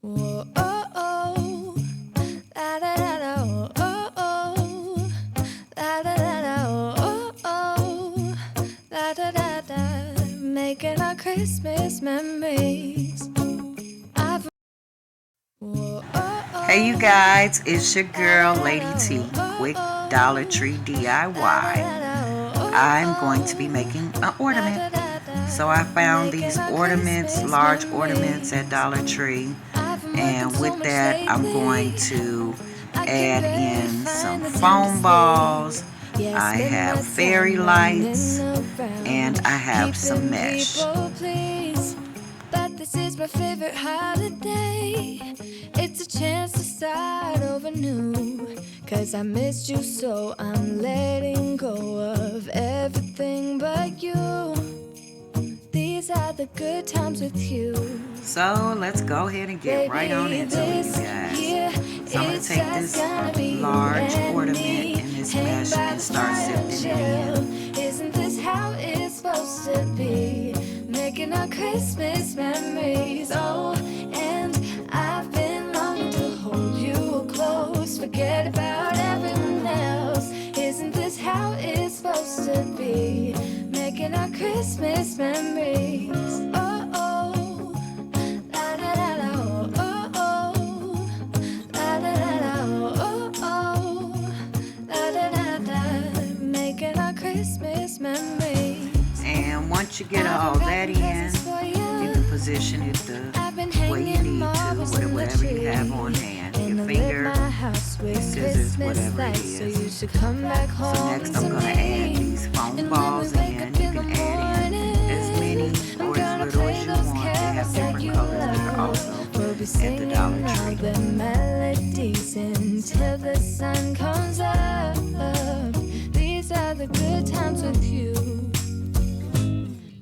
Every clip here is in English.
Whoa, oh, oh. La, da, da, da, oh, oh, oh. La, da, da, da, oh, oh, oh. La, da, da, da. Making our Christmas memories. Whoa, oh, oh. Hey you guys, it's your girl Lady T, Quick Dollar Tree DIY. I'm going to be making an ornament. So I found these ornaments, large ornaments at Dollar Tree. And with that, I'm going to add in some foam balls. I have fairy lights and I have some mesh. This is my favorite holiday. It's a chance to start over new. Cause I missed you, so I'm letting go of everything but you. These are the good times with you. So let's go ahead and get right on into it, you guys. So I'm going to take this large ornament and this mesh and start sifting it in. Isn't this how it's supposed to be? Making our Christmas memories. Oh, and I've been longing to hold you close. Forget about everyone else. Isn't this how it's supposed to be? Making our Christmas memories. Oh, oh. La, da, da, da, oh, oh, oh. La, da, da, da, oh, oh, oh. La, da, da, da. Making our Christmas memories. And once you get all that in, you can position it the way you need to, with whatever you have on hand. Your finger, your scissors, whatever it is. So next I'm going to add these foam balls in. You can add in as many or as little as you want. They have different colors here also at the Dollar Tree. The melodies until the sun comes up. These are the good times with you.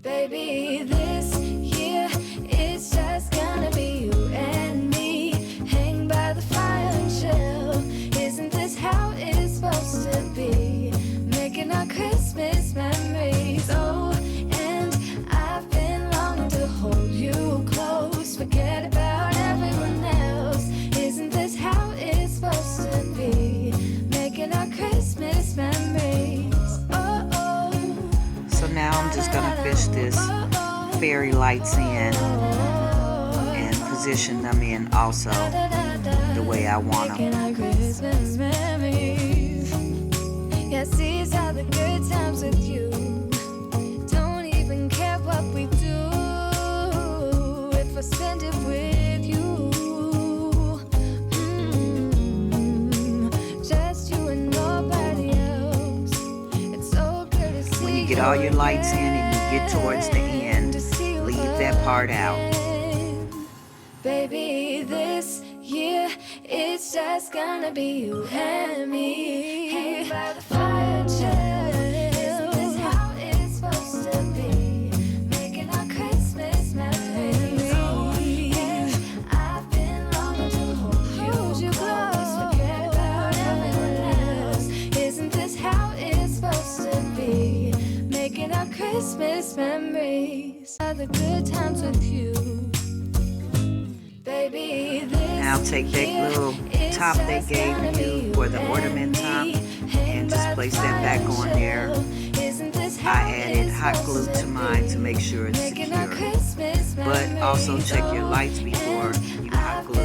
Baby, this year it's just gonna be you and me. Hang by the fire and chill. Isn't this how it's supposed to be? Making our Christmas memories. Oh, and I've been longing to hold you close. Forget about everyone else. Isn't this how it's supposed to be? Making our Christmas memories. Oh, oh. So now I'm just going to fish this fairy lights in and position them in also the way I want them. Yes, these are the good times with you. Don't even care what we do if I spend it with you. Just you and nobody else. It's so good to see. When you get all your lights in and you get towards the end, leave that part out. Baby, this year it's just gonna be you and me. Hang by the fire, chill. Isn't this how it's supposed to be? Making our Christmas memories. Oh, yeah. I've been longing to hold you close. Forget about everyone else. Isn't this how it's supposed to be? Making our Christmas memories. Are the good times with you. Baby, Now take that little top they gave you for the ornament top and just place that back on there. I added hot glue to mine to make sure it's secure. But also check your lights before you hot glue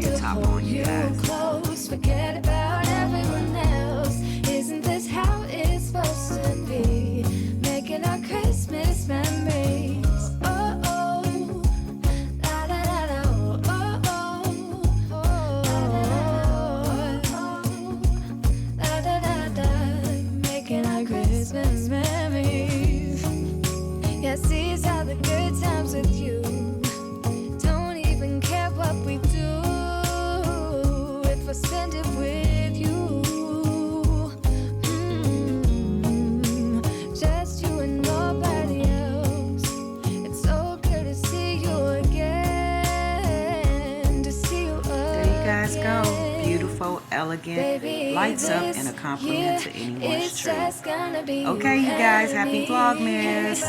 your top on, you guys. Forget about everyone else. Isn't this how it's supposed to be? Making our Christmas memories. Oh, oh. La, da, da, da, oh, oh, oh. La, da, da, da. Making our Christmas memories. Yes, these are the good times with you. Don't even care what we do if I spend it with you. Just you and nobody else. It's so good to see you again. To see you again. There you guys go. Beautiful, elegant, lights up, and a compliment to anyone's tree. Okay, you guys, happy Vlogmas.